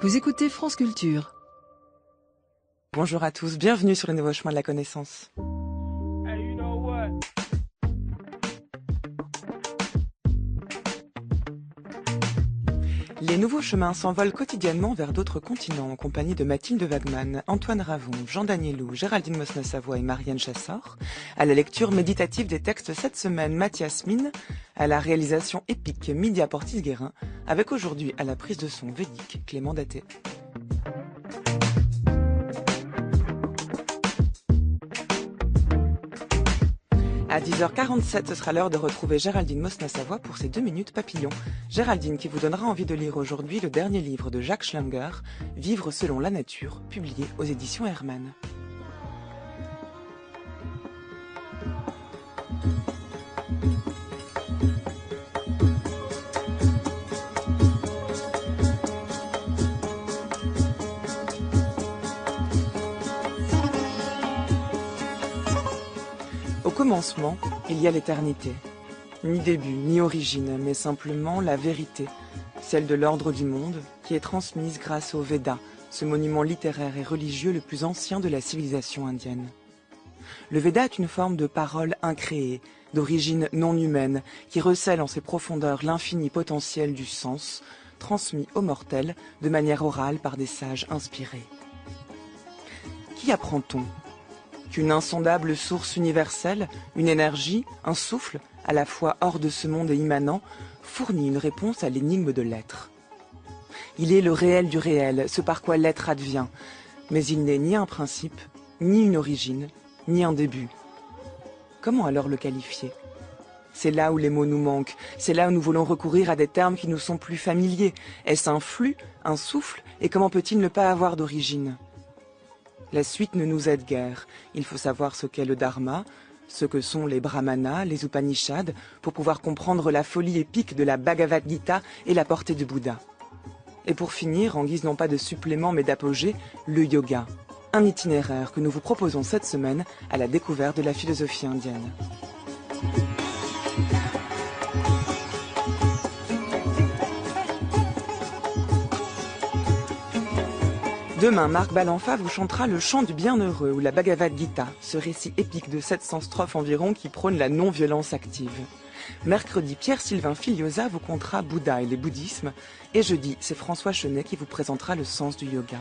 Vous écoutez France Culture. Bonjour à tous, bienvenue sur le nouveau chemin de la connaissance. Les nouveaux chemins s'envolent quotidiennement vers d'autres continents en compagnie de Mathilde Wagman, Antoine Ravon, Jean Danielou, Géraldine Mosna-Savoie et Marianne Chassor. À la lecture méditative des textes cette semaine, Mathias Mine. À la réalisation épique, Midia Portis-Guérin. Avec aujourd'hui à la prise de son védique, Clément Daté. À 10h47, ce sera l'heure de retrouver Géraldine Mosna-Savoie pour ses 2 minutes papillons. Géraldine qui vous donnera envie de lire aujourd'hui le dernier livre de Jacques Schlanger, Vivre selon la nature, publié aux éditions Hermann. Au commencement, il y a l'éternité. Ni début, ni origine, mais simplement la vérité, celle de l'ordre du monde, qui est transmise grâce au Veda, ce monument littéraire et religieux le plus ancien de la civilisation indienne. Le Veda est une forme de parole incréée, d'origine non humaine, qui recèle en ses profondeurs l'infini potentiel du sens, transmis aux mortels de manière orale par des sages inspirés. Qui apprend-on ? Qu'une insondable source universelle, une énergie, un souffle, à la fois hors de ce monde et immanent, fournit une réponse à l'énigme de l'être. Il est le réel du réel, ce par quoi l'être advient, mais il n'est ni un principe, ni une origine, ni un début. Comment alors le qualifier ? C'est là où les mots nous manquent, c'est là où nous voulons recourir à des termes qui nous sont plus familiers. Est-ce un flux, un souffle, et comment peut-il ne pas avoir d'origine ? La suite ne nous aide guère. Il faut savoir ce qu'est le dharma, ce que sont les brahmanas, les upanishads, pour pouvoir comprendre la folie épique de la Bhagavad Gita et la portée du Bouddha. Et pour finir, en guise non pas de supplément mais d'apogée, le yoga. Un itinéraire que nous vous proposons cette semaine à la découverte de la philosophie indienne. Demain, Marc Balanfa vous chantera le chant du bienheureux ou la Bhagavad Gita, ce récit épique de 700 strophes environ qui prône la non-violence active. Mercredi, Pierre-Sylvain Filiosa vous contera Bouddha et les bouddhismes. Et jeudi, c'est François Chenet qui vous présentera le sens du yoga.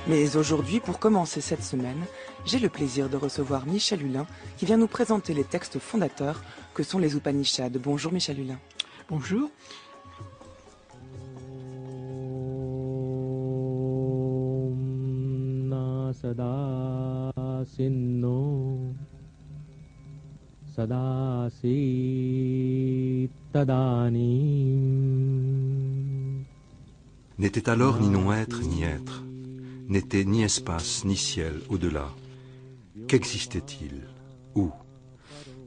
Mais aujourd'hui, pour commencer cette semaine, j'ai le plaisir de recevoir Michel Hulin qui vient nous présenter les textes fondateurs que sont les Upanishads. Bonjour Michel Hulin. Bonjour. Sada sinno sadasi tadanim. N'était alors ni non-être ni être, n'était ni espace ni ciel au-delà. Qu'existait-il ? Où ?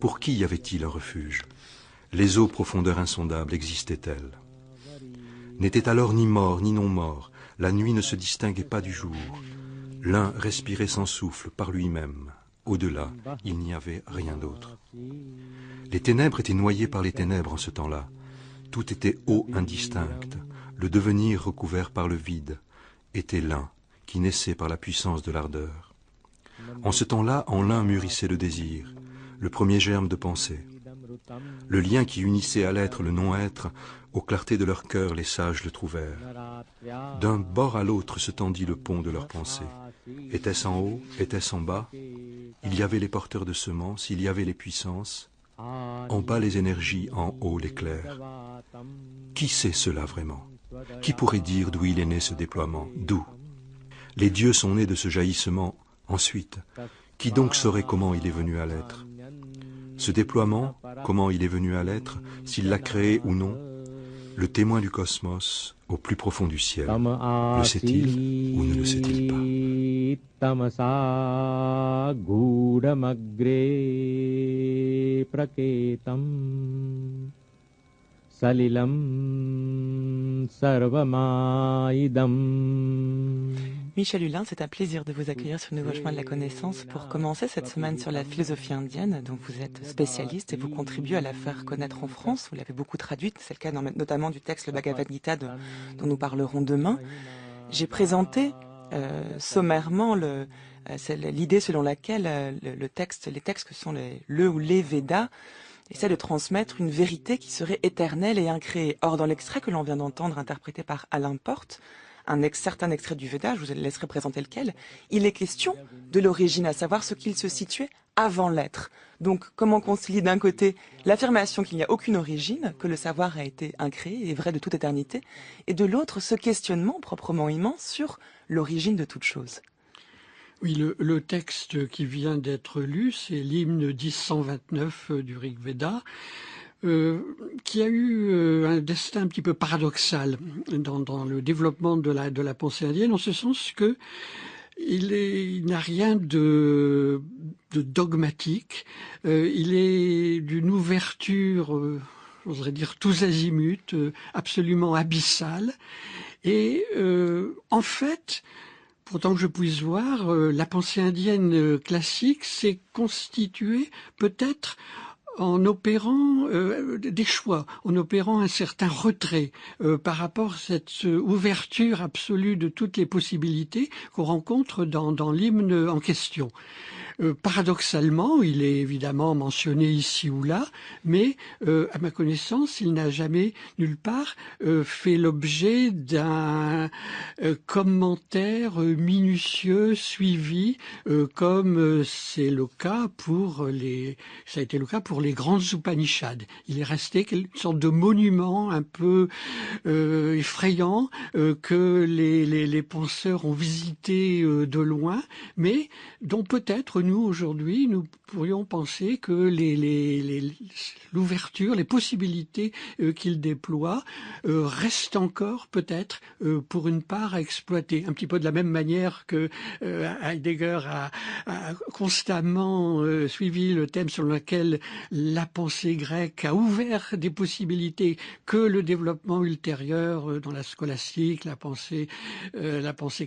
Pour qui y avait-il un refuge ? Les eaux profondeurs insondables existaient-elles ? N'était alors ni mort ni non-mort, la nuit ne se distinguait pas du jour. L'un respirait sans souffle par lui-même. Au-delà, il n'y avait rien d'autre. Les ténèbres étaient noyées par les ténèbres en ce temps-là. Tout était eau indistincte. Le devenir recouvert par le vide était l'un qui naissait par la puissance de l'ardeur. En ce temps-là, en l'un mûrissait le désir, le premier germe de pensée. Le lien qui unissait à l'être le non-être, aux clartés de leur cœur, les sages le trouvèrent. D'un bord à l'autre se tendit le pont de leur pensée. Était-ce en haut, était-ce en bas? Il y avait les porteurs de semences, il y avait les puissances. En bas les énergies, en haut l'éclair. Qui sait cela vraiment? Qui pourrait dire d'où il est né ce déploiement? D'où? Les dieux sont nés de ce jaillissement. Ensuite, qui donc saurait comment il est venu à l'être? Ce déploiement, comment il est venu à l'être, s'il l'a créé ou non? Le témoin du cosmos, au plus profond du ciel, le sait-il ou ne le sait-il pas? Tamasa gudamagre praketam salilam sarvamaidam. Michel Hulin, c'est un plaisir de vous accueillir sur Nouveau Chemin de la Connaissance pour commencer cette semaine sur la philosophie indienne, dont vous êtes spécialiste et vous contribuez à la faire connaître en France. Vous l'avez beaucoup traduite, c'est le cas notamment du texte le Bhagavad Gita dont nous parlerons demain. J'ai présenté sommairement l'idée selon laquelle les textes que sont les ou les Védas essaient de transmettre une vérité qui serait éternelle et incréée. Or, dans l'extrait que l'on vient d'entendre, interprété par Alain Porte, certain extrait du Veda, je vous laisserai présenter lequel, il est question de l'origine, à savoir ce qu'il se situait avant l'être. Donc, comment concilier d'un côté l'affirmation qu'il n'y a aucune origine, que le savoir a été incréé et vrai de toute éternité, et de l'autre ce questionnement proprement immense sur l'origine de toute chose. Oui, le texte qui vient d'être lu, c'est l'hymne 1029 du Rig Veda, qui a eu un destin un petit peu paradoxal dans le développement de la pensée indienne, en ce sens que il n'a rien de dogmatique, il est d'une ouverture, j'oserais dire tous azimuts, absolument abyssale, et en fait, pourtant que je puisse voir, la pensée indienne classique s'est constituée peut-être en opérant des choix, en opérant un certain retrait par rapport à cette ouverture absolue de toutes les possibilités qu'on rencontre dans l'hymne en question. Paradoxalement, il est évidemment mentionné ici ou là, mais à ma connaissance, il n'a jamais nulle part fait l'objet d'un commentaire minutieux suivi, comme c'est le cas ça a été le cas pour les grandes Upanishads. Il est resté une sorte de monument un peu effrayant que les penseurs ont visité de loin, mais dont peut-être nous aujourd'hui nous pourrions penser que l'ouverture, les possibilités qu'il déploie restent encore peut-être pour une part à exploiter. Un petit peu de la même manière que Heidegger a constamment suivi le thème sur lequel la pensée grecque a ouvert des possibilités que le développement ultérieur dans la scolastique, la pensée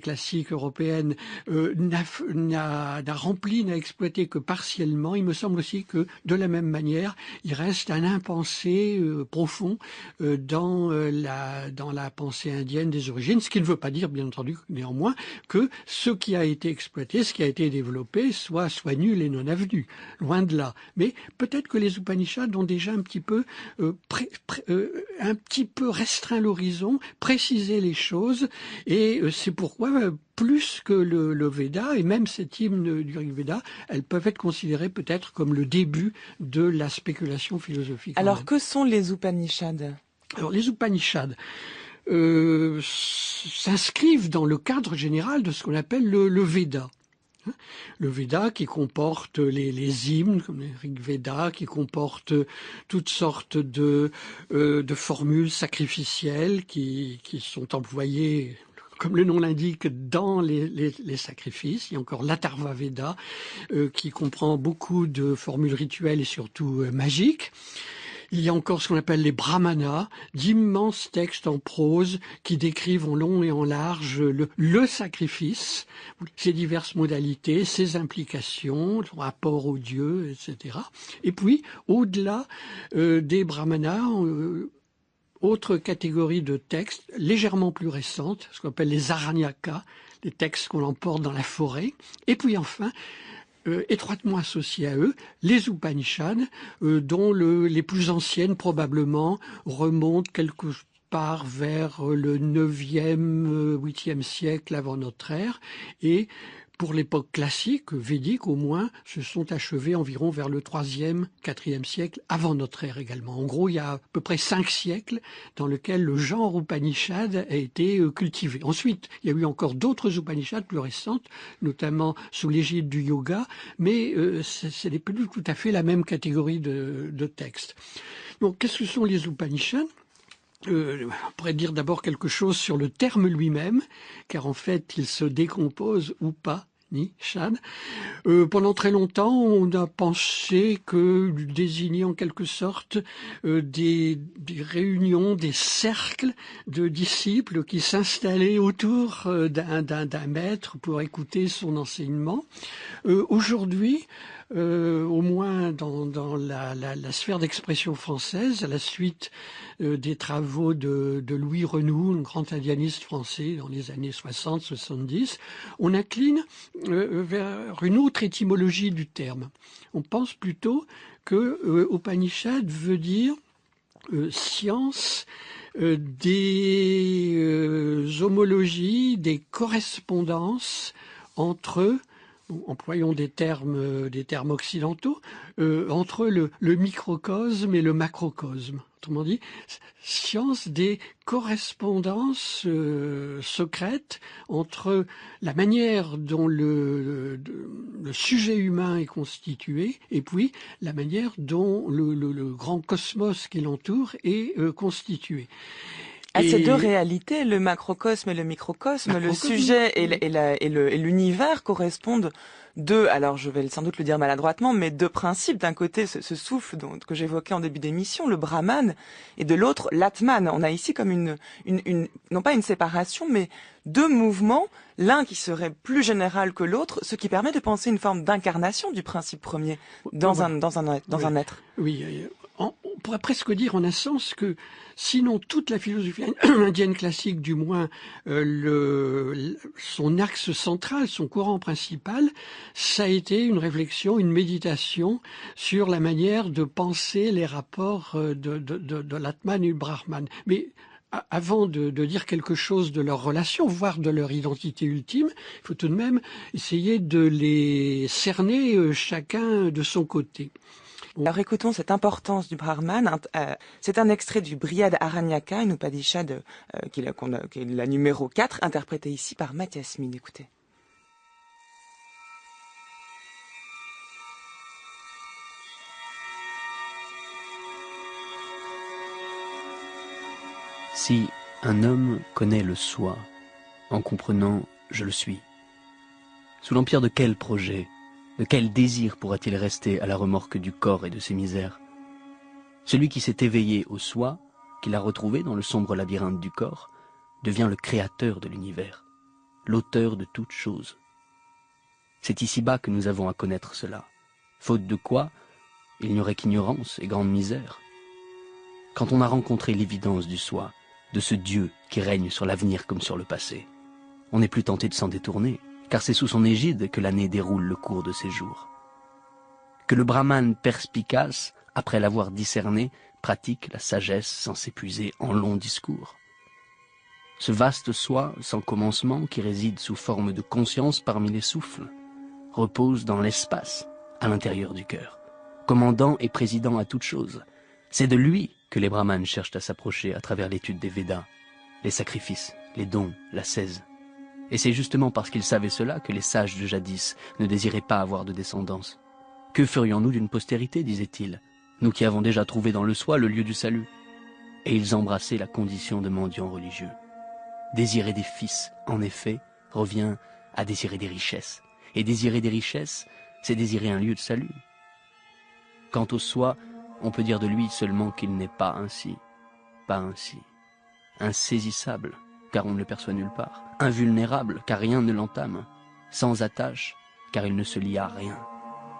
classique européenne n'a rempli, n'a exploité que partiellement. Il me semble aussi que de la même manière, il reste un impensé profond dans la pensée indienne des origines, ce qui ne veut pas dire, bien entendu, néanmoins, que ce qui a été exploité, ce qui a été développé, soit nul et non avenu. Loin de là. Mais peut-être que les Upanishads ont déjà un petit peu restreint l'horizon, précisé les choses, et c'est pourquoi plus que le Veda, et même cet hymne du Rig Veda, elles peuvent être considérées peut-être comme le début de la spéculation philosophique. Alors que sont les Upanishads ? Alors les Upanishads s'inscrivent dans le cadre général de ce qu'on appelle le Veda. Le Veda qui comporte les hymnes, comme le Rig Veda, qui comporte toutes sortes de formules sacrificielles qui sont employées, comme le nom l'indique, dans les sacrifices. Il y a encore l'Atharva Veda qui comprend beaucoup de formules rituelles et surtout magiques. Il y a encore ce qu'on appelle les brahmanas, d'immenses textes en prose qui décrivent en long et en large le sacrifice, ses diverses modalités, ses implications, son rapport au Dieu, etc. Et puis, au-delà des brahmanas, autre catégorie de textes légèrement plus récentes, ce qu'on appelle les aranyakas, les textes qu'on emporte dans la forêt. Et puis enfin, étroitement associés à eux, les Upanishads, dont les plus anciennes probablement remontent quelque part vers le 9e, 8e siècle avant notre ère, et pour l'époque classique, védique au moins, se sont achevés environ vers le 3e, 4e siècle avant notre ère également. En gros, il y a à peu près 5 siècles dans lesquels le genre Upanishad a été cultivé. Ensuite, il y a eu encore d'autres Upanishads plus récentes, notamment sous l'égide du yoga, mais ce n'est plus tout à fait la même catégorie de textes. Donc, qu'est-ce que sont les Upanishads ? On pourrait dire d'abord quelque chose sur le terme lui-même, car en fait, il se décompose ou pas, Upanishad. Pendant très longtemps, on a pensé que désigner en quelque sorte des réunions, des cercles de disciples qui s'installaient autour d'un maître pour écouter son enseignement. Aujourd'hui, au moins dans la sphère d'expression française, à la suite des travaux de Louis Renoux, un grand indianiste français dans les années 60-70, on incline vers une autre étymologie du terme. On pense plutôt que Upanishad veut dire science des homologies, des correspondances entre, employons des termes occidentaux, entre le microcosme et le macrocosme. Autrement dit, science des correspondances secrètes entre la manière dont le sujet humain est constitué et puis la manière dont le grand cosmos qui l'entoure est constitué. À ces deux réalités, le macrocosme et le microcosme, le sujet et l'univers correspondent alors je vais sans doute le dire maladroitement, mais deux principes. D'un côté, ce souffle que j'évoquais en début d'émission, le Brahman, et de l'autre, l'Atman. On a ici comme non pas une séparation, mais deux mouvements, l'un qui serait plus général que l'autre, ce qui permet de penser une forme d'incarnation du principe premier dans un être. Oui. On pourrait presque dire en un sens que sinon toute la philosophie indienne classique, du moins son axe central, son courant principal, ça a été une réflexion, une méditation sur la manière de penser les rapports de l'Atman et du Brahman. Mais avant de dire quelque chose de leur relation, voire de leur identité ultime, il faut tout de même essayer de les cerner chacun de son côté. Alors écoutons cette importance du Brahman. C'est un extrait du Brihad Aranyaka, une Upanishad qui est la numéro 4, interprétée ici par Mathias Min. Écoutez. Si un homme connaît le soi, en comprenant « je le suis », sous l'empire de quel projet, de quel désir pourra-t-il rester à la remorque du corps et de ses misères? Celui qui s'est éveillé au soi, qui l'a retrouvé dans le sombre labyrinthe du corps, devient le créateur de l'univers, l'auteur de toutes choses. C'est ici-bas que nous avons à connaître cela, faute de quoi il n'y aurait qu'ignorance et grande misère. Quand on a rencontré l'évidence du soi, de ce Dieu qui règne sur l'avenir comme sur le passé, on n'est plus tenté de s'en détourner, car c'est sous son égide que l'année déroule le cours de ses jours. Que le Brahman perspicace, après l'avoir discerné, pratique la sagesse sans s'épuiser en longs discours. Ce vaste soi sans commencement qui réside sous forme de conscience parmi les souffles, repose dans l'espace, à l'intérieur du cœur, commandant et présidant à toute chose. C'est de lui que les brahmanes cherchent à s'approcher à travers l'étude des Védas, les sacrifices, les dons, l'ascèse. Et c'est justement parce qu'ils savaient cela que les sages de jadis ne désiraient pas avoir de descendance. Que ferions-nous d'une postérité, disaient-ils, nous qui avons déjà trouvé dans le soi le lieu du salut? Et ils embrassaient la condition de mendiants religieux. Désirer des fils, en effet, revient à désirer des richesses. Et désirer des richesses, c'est désirer un lieu de salut. Quant au soi, on peut dire de lui seulement qu'il n'est pas ainsi, insaisissable, car on ne le perçoit nulle part, invulnérable, car rien ne l'entame, sans attache, car il ne se lie à rien,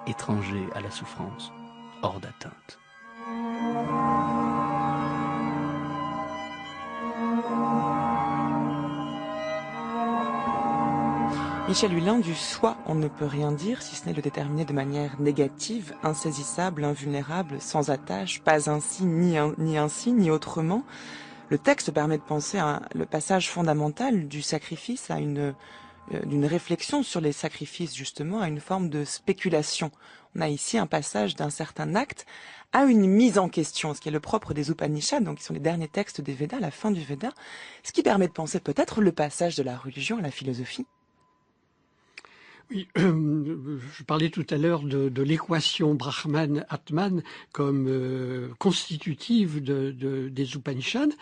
étranger à la souffrance, hors d'atteinte. Michel Hulin, du soi, on ne peut rien dire, si ce n'est le déterminer de manière négative, insaisissable, invulnérable, sans attache, pas ainsi, ni ainsi, ni autrement. Le texte permet de penser à le passage fondamental du sacrifice à d'une réflexion sur les sacrifices, justement, à une forme de spéculation. On a ici un passage d'un certain acte à une mise en question, ce qui est le propre des Upanishads, donc qui sont les derniers textes des Védas, la fin du Veda, ce qui permet de penser peut-être le passage de la religion à la philosophie. Oui, je parlais tout à l'heure de l'équation Brahman-Atman comme constitutive des Upanishads.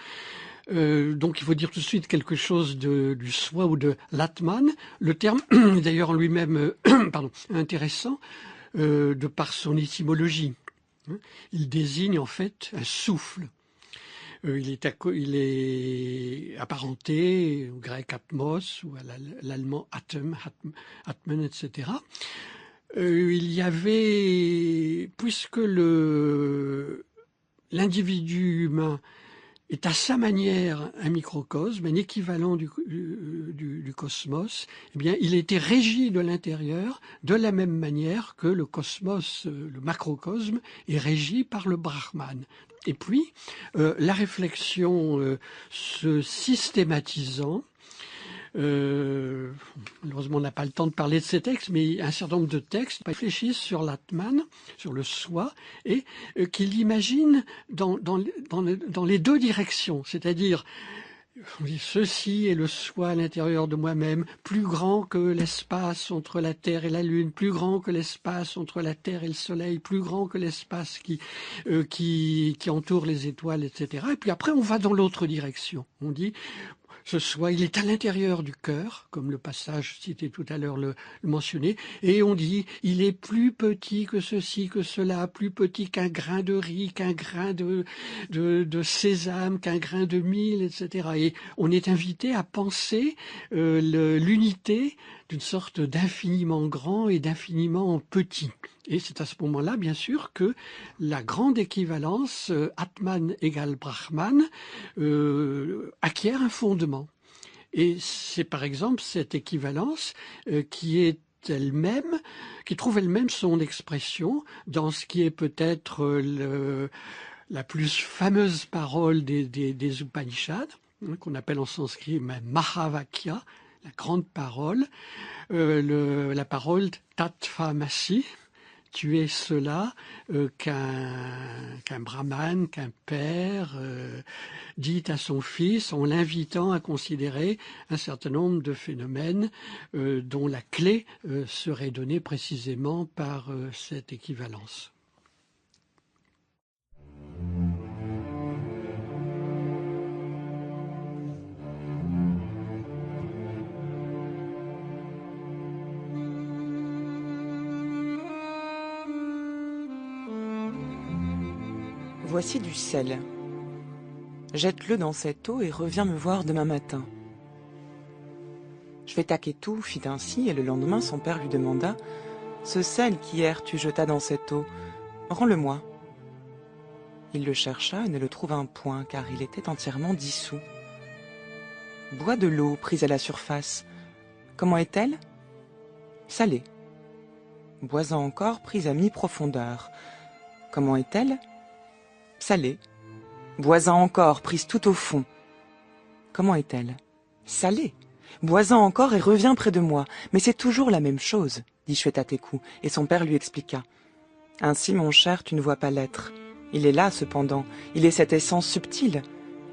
Donc il faut dire tout de suite quelque chose du soi ou de l'Atman. Le terme est d'ailleurs en lui-même intéressant de par son étymologie. Il désigne en fait un souffle. Il est apparenté au grec atmos ou à l'allemand atem, atmen, etc. Il y avait, puisque l'individu humain est à sa manière un microcosme, un équivalent du cosmos, eh bien, il était régi de l'intérieur de la même manière que le cosmos, le macrocosme, est régi par le Brahman. Et puis, la réflexion se systématisant, malheureusement on n'a pas le temps de parler de ces textes, mais un certain nombre de textes réfléchissent sur l'Atman, sur le soi, et qui l'imaginent dans les deux directions, c'est-à-dire ceci est le soi à l'intérieur de moi-même, plus grand que l'espace entre la Terre et la Lune, plus grand que l'espace entre la Terre et le Soleil, plus grand que l'espace qui entoure les étoiles, etc. Et puis après, on va dans l'autre direction. On dit, ce soi, il est à l'intérieur du cœur, comme le passage cité tout à l'heure le mentionnait, et on dit, il est plus petit que ceci, que cela, plus petit qu'un grain de riz, qu'un grain de sésame, qu'un grain de mil, etc. Et on est invité à penser l'unité d'une sorte d'infiniment grand et d'infiniment petit. Et c'est à ce moment-là, bien sûr, que la grande équivalence Atman égale Brahman acquiert un fondement. Et c'est par exemple cette équivalence qui trouve elle-même son expression dans ce qui est peut-être la plus fameuse parole des Upanishads, qu'on appelle en sanskrit Mahavakya, la grande parole, la parole Tatvamasi. Tu es cela qu'un brahman, qu'un père dit à son fils en l'invitant à considérer un certain nombre de phénomènes dont la clé serait donnée précisément par cette équivalence. Voici du sel. Jette-le dans cette eau et reviens me voir demain matin. Shvetaketu fit ainsi, et le lendemain son père lui demanda « Ce sel qu'hier tu jetas dans cette eau, rends-le-moi. » Il le chercha et ne le trouva un point, car il était entièrement dissous. « Bois de l'eau prise à la surface. Comment est-elle ? Salée. Bois-en encore prise à mi-profondeur. Comment est-elle ? Salée. Bois-en encore, prise tout au fond. Comment est-elle ? Salée. Bois-en encore et reviens près de moi. Mais c'est toujours la même chose, dit Shvetaketu, et son père lui expliqua. Ainsi, mon cher, tu ne vois pas l'être. Il est là, cependant. Il est cette essence subtile.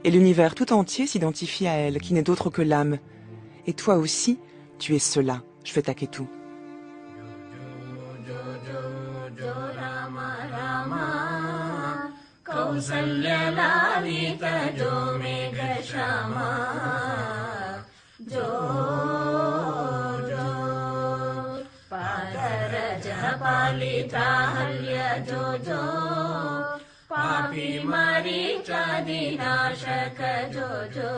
Et l'univers tout entier s'identifie à elle, qui n'est d'autre que l'âme. Et toi aussi, tu es cela, Shvetaketu. Kausalya lalita jo megha shama jo jo padaraja palita halya jo jo papi maricha dinashaka jo jo.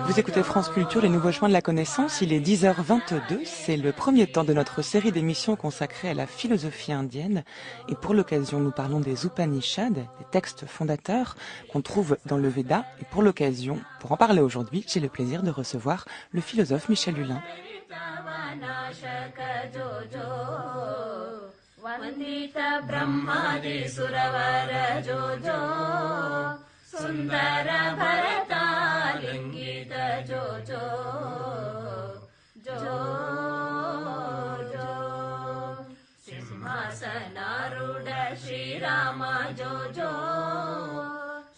Vous écoutez France Culture, les nouveaux chemins de la connaissance. Il est 10h22. C'est le premier temps de notre série d'émissions consacrée à la philosophie indienne. Et pour l'occasion, nous parlons des Upanishads, des textes fondateurs qu'on trouve dans le Veda. Et pour l'occasion, pour en parler aujourd'hui, j'ai le plaisir de recevoir le philosophe Michel Hulin. Vandita Brahmadi Suravara Jojo Sundara Bharata Lingita Jojo Jojo Simhasana Ruda Shri Rama Jojo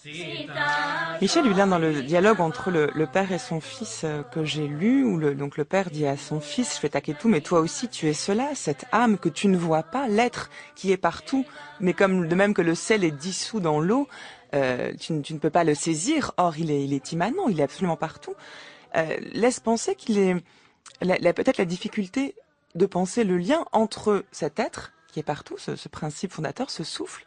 Sita Michel Hulin, dans le dialogue entre le père et son fils que j'ai lu, où donc le père dit à son fils, je vais Taketu, mais toi aussi tu es cela, cette âme que tu ne vois pas, l'être qui est partout, mais comme de même que le sel est dissous dans l'eau, tu ne peux pas le saisir, or il est immanent, il est absolument partout, laisse penser qu'il est peut-être la difficulté de penser le lien entre cet être qui est partout, ce principe fondateur, ce souffle,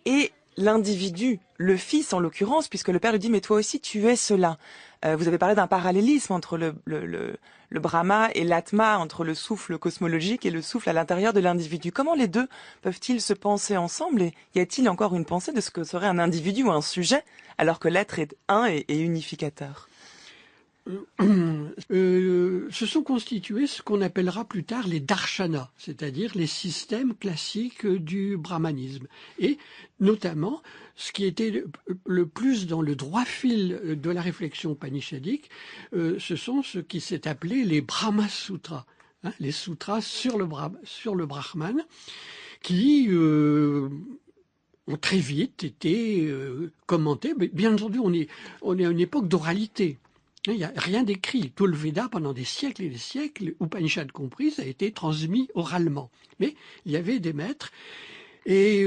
et l'individu, le fils en l'occurrence, puisque le père lui dit mais toi aussi tu es cela. Vous avez parlé d'un parallélisme entre le Brahma et l'Atma, entre le souffle cosmologique et le souffle à l'intérieur de l'individu. Comment les deux peuvent-ils se penser ensemble et y a-t-il encore une pensée de ce que serait un individu ou un sujet alors que l'être est un et unificateur? Se sont constitués ce qu'on appellera plus tard les darshanas, c'est-à-dire les systèmes classiques du brahmanisme. Et notamment, ce qui était le plus dans le droit fil de la réflexion upanishadique, ce sont ce qui s'est appelé les Brahma Sutras, hein, les sutras sur le Brahman, qui ont très vite été commentés. Mais bien entendu, on est à une époque d'oralité. Il n'y a rien d'écrit. Tout le Veda, pendant des siècles et des siècles, Upanishad compris, ça a été transmis oralement. Mais il y avait des maîtres. Et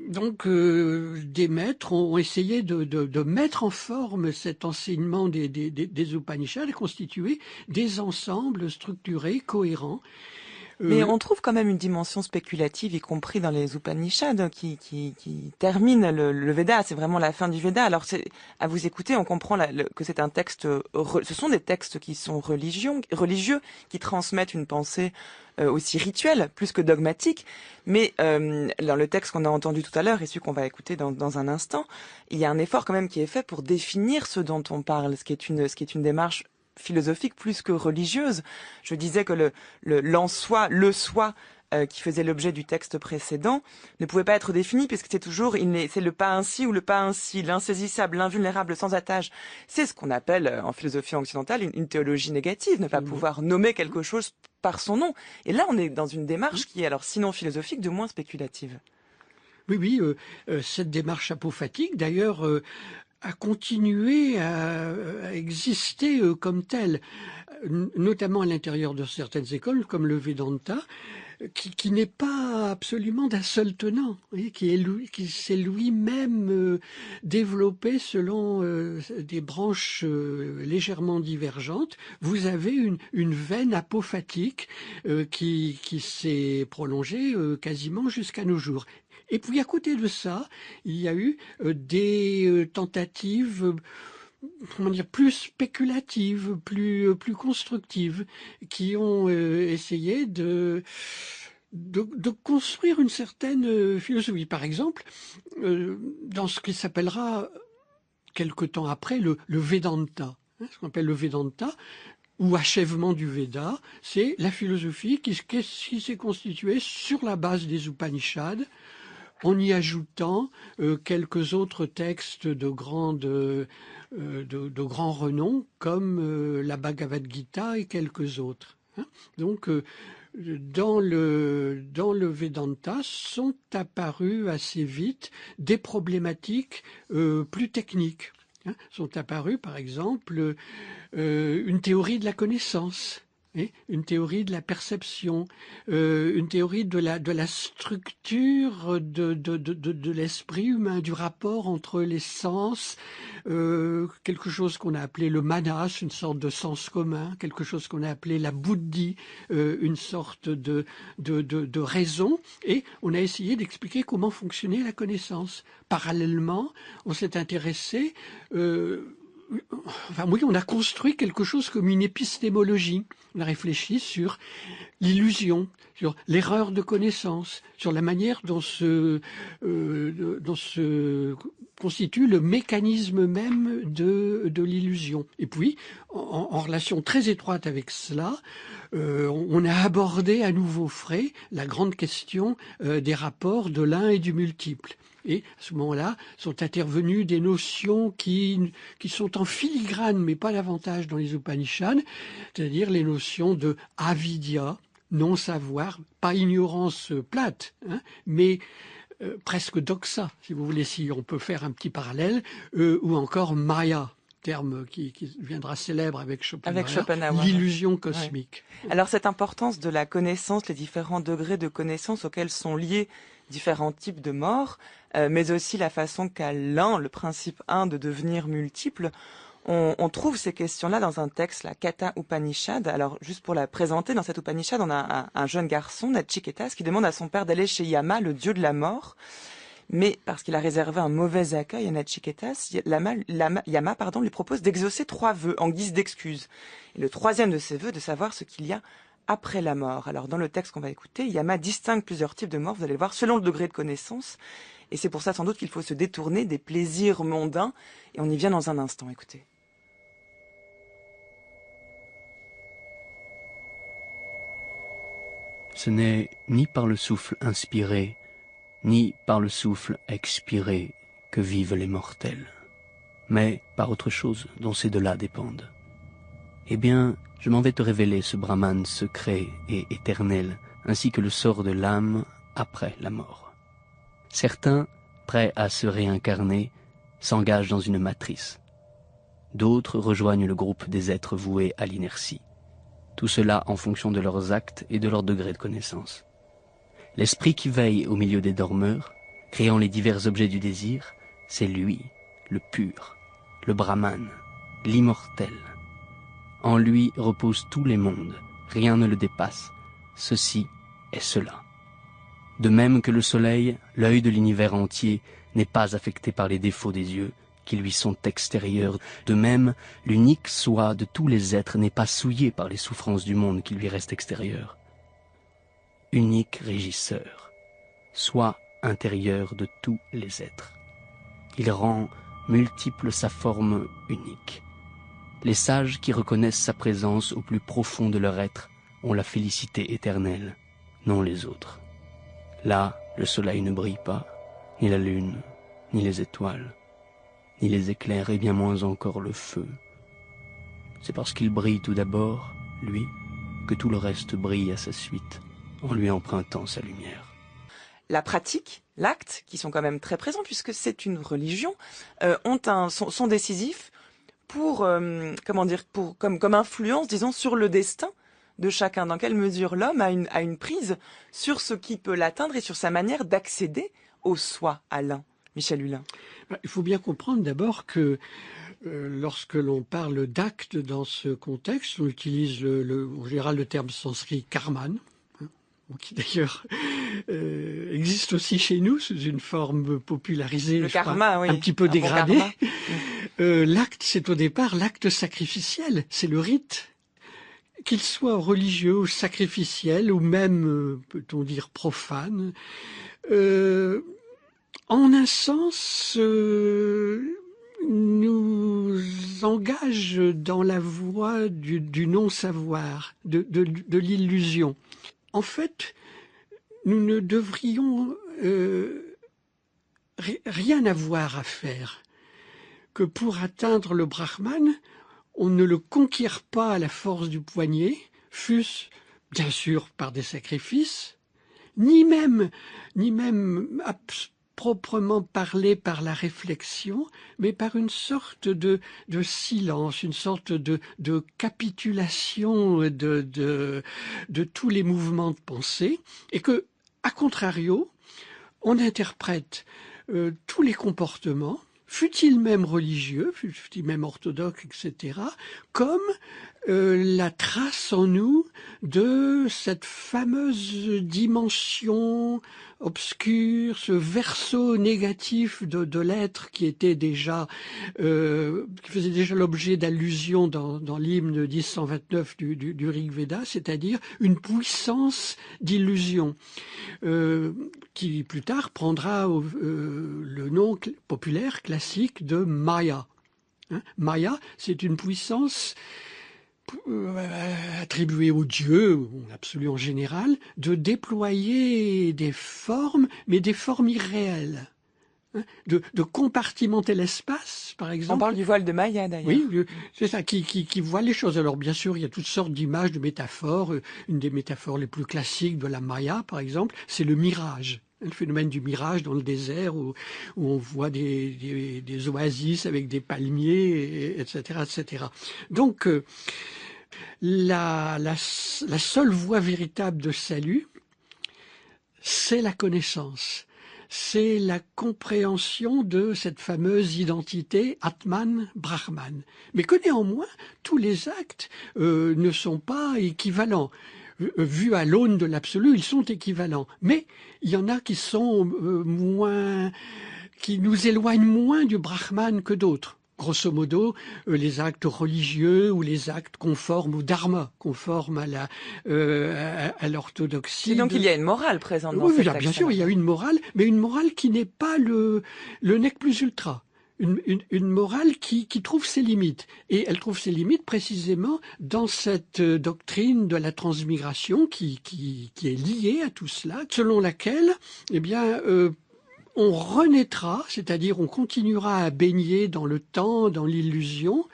donc, des maîtres ont essayé de mettre en forme cet enseignement des Upanishads et constituer des ensembles structurés, cohérents. Mais on trouve quand même une dimension spéculative, y compris dans les Upanishads, qui termine le Veda. C'est vraiment la fin du Veda. Alors, à vous écouter, on comprend que c'est un texte. Ce sont des textes qui sont religieux, qui transmettent une pensée aussi rituelle, plus que dogmatique. Mais dans le texte qu'on a entendu tout à l'heure et celui qu'on va écouter dans un instant, il y a un effort quand même qui est fait pour définir ce dont on parle, ce qui est une démarche philosophique plus que religieuse. Je disais que l'en-soi, le soi qui faisait l'objet du texte précédent ne pouvait pas être défini puisque c'est toujours c'est le pas ainsi ou le pas ainsi, l'insaisissable, l'invulnérable, sans attache. C'est ce qu'on appelle en philosophie occidentale une théologie négative, ne pas pouvoir nommer quelque chose par son nom. Et là, on est dans une démarche qui est alors sinon philosophique, de moins spéculative. Oui, cette démarche apophatique, d'ailleurs, a continué à exister comme telle, notamment à l'intérieur de certaines écoles, comme le Vedanta, qui n'est pas absolument d'un seul tenant, qui s'est lui-même développé selon des branches légèrement divergentes. Vous avez une veine apophatique qui s'est prolongée quasiment jusqu'à nos jours. Et puis à côté de ça, il y a eu des tentatives, comment dire, plus spéculatives, plus constructives, qui ont essayé de construire une certaine philosophie. Par exemple, dans ce qui s'appellera quelque temps après le Vedanta, ce qu'on appelle le Vedanta, ou achèvement du Veda, c'est la philosophie qui s'est constituée sur la base des Upanishads, en y ajoutant quelques autres textes de grand renom, comme la Bhagavad Gita et quelques autres. Donc, dans le Vedanta sont apparues assez vite des problématiques plus techniques. Sont apparues, par exemple, une théorie de la connaissance, une théorie de la perception, une théorie de la structure de l'esprit humain, du rapport entre les sens, quelque chose qu'on a appelé le manas, une sorte de sens commun, quelque chose qu'on a appelé la buddhi, une sorte de raison, et on a essayé d'expliquer comment fonctionnait la connaissance. Parallèlement, on s'est intéressé on a construit quelque chose comme une épistémologie. On a réfléchi sur l'illusion, sur l'erreur de connaissance, sur la manière dont se constitue le mécanisme même de l'illusion. Et puis, en relation très étroite avec cela, on a abordé à nouveau frais la grande question des rapports de l'un et du multiple. Et à ce moment-là, sont intervenues des notions qui sont en filigrane, mais pas davantage dans les Upanishads, c'est-à-dire les notions de avidya, non-savoir, pas ignorance plate, mais presque doxa, si vous voulez, si on peut faire un petit parallèle, ou encore Maya, terme qui deviendra célèbre avec Schopenhauer, l'illusion cosmique. Ouais. Alors cette importance de la connaissance, les différents degrés de connaissance auxquels sont liés différents types de morts, mais aussi la façon qu'a l'un, le principe 1 de devenir multiple, on trouve ces questions-là dans un texte, la Katha Upanishad. Alors, juste pour la présenter, dans cette Upanishad, on a un jeune garçon, Nachiketas, qui demande à son père d'aller chez Yama, le dieu de la mort. Mais parce qu'il a réservé un mauvais accueil à Nachiketas, Yama lui propose d'exaucer 3 vœux en guise d'excuse. Et le 3e de ces vœux, de savoir ce qu'il y a après la mort. Alors, dans le texte qu'on va écouter, Yama distingue plusieurs types de morts, vous allez le voir, selon le degré de connaissance. Et c'est pour ça, sans doute, qu'il faut se détourner des plaisirs mondains. Et on y vient dans un instant, écoutez. Ce n'est ni par le souffle inspiré, ni par le souffle expiré que vivent les mortels, mais par autre chose dont ces deux-là dépendent. Eh bien, je m'en vais te révéler ce Brahman secret et éternel, ainsi que le sort de l'âme après la mort. Certains, prêts à se réincarner, s'engagent dans une matrice. D'autres rejoignent le groupe des êtres voués à l'inertie. Tout cela en fonction de leurs actes et de leur degré de connaissance. L'esprit qui veille au milieu des dormeurs, créant les divers objets du désir, c'est lui, le pur, le Brahman, l'immortel. En lui reposent tous les mondes, rien ne le dépasse, ceci est cela. De même que le soleil, l'œil de l'univers entier, n'est pas affecté par les défauts des yeux, qui lui sont extérieurs. De même, l'unique soi de tous les êtres n'est pas souillé par les souffrances du monde qui lui restent extérieures. Unique régisseur, soi intérieur de tous les êtres. Il rend multiple sa forme unique. Les sages qui reconnaissent sa présence au plus profond de leur être ont la félicité éternelle, non les autres. Là, le soleil ne brille pas, ni la lune, ni les étoiles, ni les éclairs et bien moins encore le feu. C'est parce qu'il brille tout d'abord, lui, que tout le reste brille à sa suite, en lui empruntant sa lumière. La pratique, l'acte, qui sont quand même très présents puisque c'est une religion, sont décisifs pour, comme influence, disons, sur le destin de chacun. Dans quelle mesure l'homme a une prise sur ce qui peut l'atteindre et sur sa manière d'accéder au soi, à l'un. Michel Hulin. Il faut bien comprendre d'abord que lorsque l'on parle d'acte dans ce contexte, on utilise en général le terme sanskrit karman, qui d'ailleurs existe aussi chez nous sous une forme popularisée, le karma, oui, un petit peu dégradée. L'acte, c'est au départ l'acte sacrificiel, c'est le rite. Qu'il soit religieux ou sacrificiel, ou même, peut-on dire, profane, en un sens, nous engage dans la voie du non-savoir, de l'illusion. En fait, nous ne devrions rien avoir à faire, que pour atteindre le Brahman, on ne le conquiert pas à la force du poignet, fût-ce bien sûr par des sacrifices, ni même proprement parlé par la réflexion, mais par une sorte de silence, une sorte de capitulation de tous les mouvements de pensée, et que, à contrario, on interprète tous les comportements, fût-il même religieux, fût-il même orthodoxe, etc., comme la trace en nous de cette fameuse dimension obscure, ce verso négatif de l'être qui était déjà, qui faisait déjà l'objet d'allusions dans l'hymne 1029 du Rig Veda, c'est-à-dire une puissance d'illusion, qui plus tard prendra le nom populaire classique de Maya. Maya, c'est une puissance attribuée aux dieux, absolue en général, de déployer des formes, mais des formes irréelles. De compartimenter l'espace, par exemple. On parle du voile de Maya, d'ailleurs. Oui, c'est ça, qui voit les choses. Alors, bien sûr, il y a toutes sortes d'images, de métaphores. Une des métaphores les plus classiques de la Maya, par exemple, c'est le mirage. Le phénomène du mirage dans le désert où on voit des oasis avec des palmiers, etc., etc. Donc, la seule voie véritable de salut, c'est la connaissance. C'est la compréhension de cette fameuse identité Atman, Brahman. Mais que néanmoins, tous les actes ne sont pas équivalents. Vus à l'aune de l'absolu, ils sont équivalents. Mais il y en a qui sont qui nous éloignent moins du Brahman que d'autres. Grosso modo, les actes religieux ou les actes conformes au dharma, conformes à l'orthodoxie. Et donc il y a une morale présente dans cet acte. Bien sûr, il y a une morale, mais une morale qui n'est pas le nec plus ultra. Une morale qui trouve ses limites. Et elle trouve ses limites précisément dans cette doctrine de la transmigration qui est liée à tout cela, selon laquelle, eh bien, on renaîtra, c'est-à-dire on continuera à baigner dans le temps, dans l'illusion,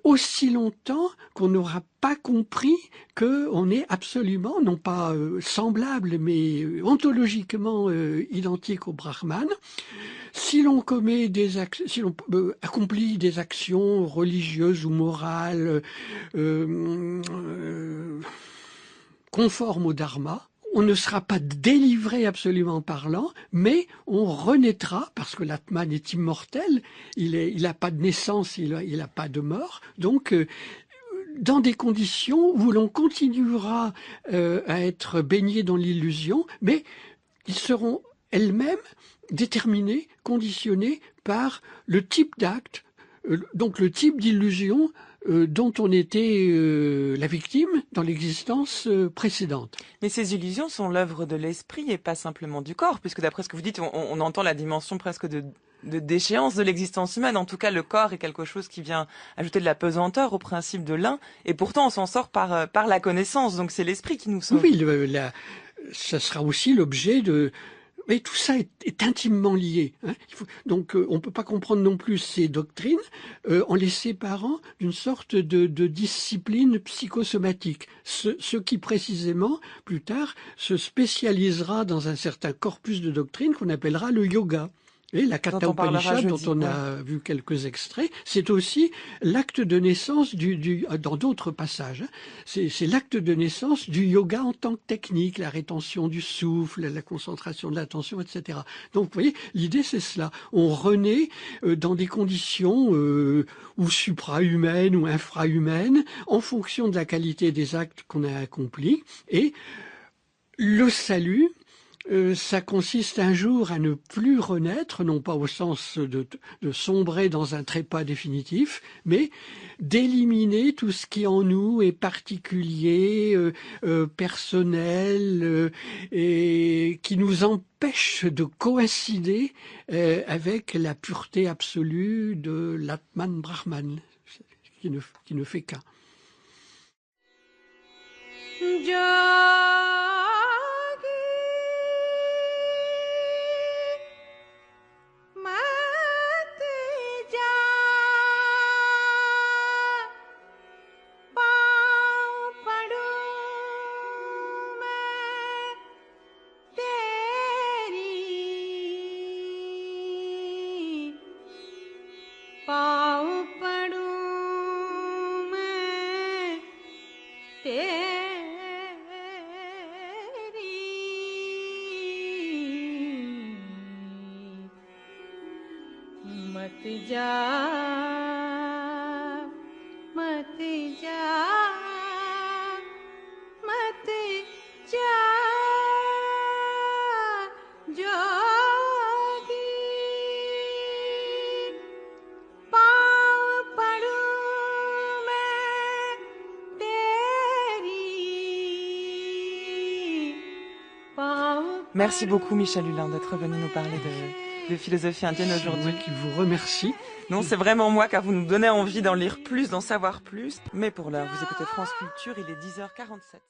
aussi longtemps qu'on n'aura pas compris qu'on est absolument, non pas semblable, mais ontologiquement identique au Brahman. Si l'on commet si l'on accomplit des actions religieuses ou morales conformes au dharma, on ne sera pas délivré absolument parlant, mais on renaîtra, parce que l'Atman est immortel, il n'a pas de naissance, il n'a pas de mort, donc dans des conditions où l'on continuera à être baigné dans l'illusion, mais ils seront elles-mêmes déterminées, conditionnées par le type d'acte, donc le type d'illusion dont on était la victime dans l'existence précédente. Mais ces illusions sont l'œuvre de l'esprit et pas simplement du corps, puisque d'après ce que vous dites, on entend la dimension presque de déchéance de l'existence humaine. En tout cas, le corps est quelque chose qui vient ajouter de la pesanteur au principe de l'un, et pourtant on s'en sort par la connaissance, donc c'est l'esprit qui nous sauve. Oui, ça sera aussi l'objet de... Mais tout ça est intimement lié. Hein. Donc, on ne peut pas comprendre non plus ces doctrines en les séparant d'une sorte de discipline psychosomatique. Ce qui, précisément, plus tard, se spécialisera dans un certain corpus de doctrines qu'on appellera le yoga. Et la Katha Upanishad, dont on a vu quelques extraits, c'est aussi l'acte de naissance dans d'autres passages. C'est l'acte de naissance du yoga en tant que technique, la rétention du souffle, la concentration de l'attention, etc. Donc, vous voyez, l'idée c'est cela. On renaît dans des conditions ou supra-humaines ou infra-humaines, en fonction de la qualité des actes qu'on a accomplis. Et le salut, ça consiste un jour à ne plus renaître, non pas au sens de sombrer dans un trépas définitif, mais d'éliminer tout ce qui en nous est particulier, personnel, et qui nous empêche de coïncider avec la pureté absolue de l'Atman Brahman, qui ne fait qu'un. Merci beaucoup Michel Hulin d'être venu nous parler de philosophie indienne aujourd'hui. C'est moi qui vous remercie. Non, c'est vraiment moi, car vous nous donnez envie d'en lire plus, d'en savoir plus. Mais pour l'heure, vous écoutez France Culture, il est 10h47.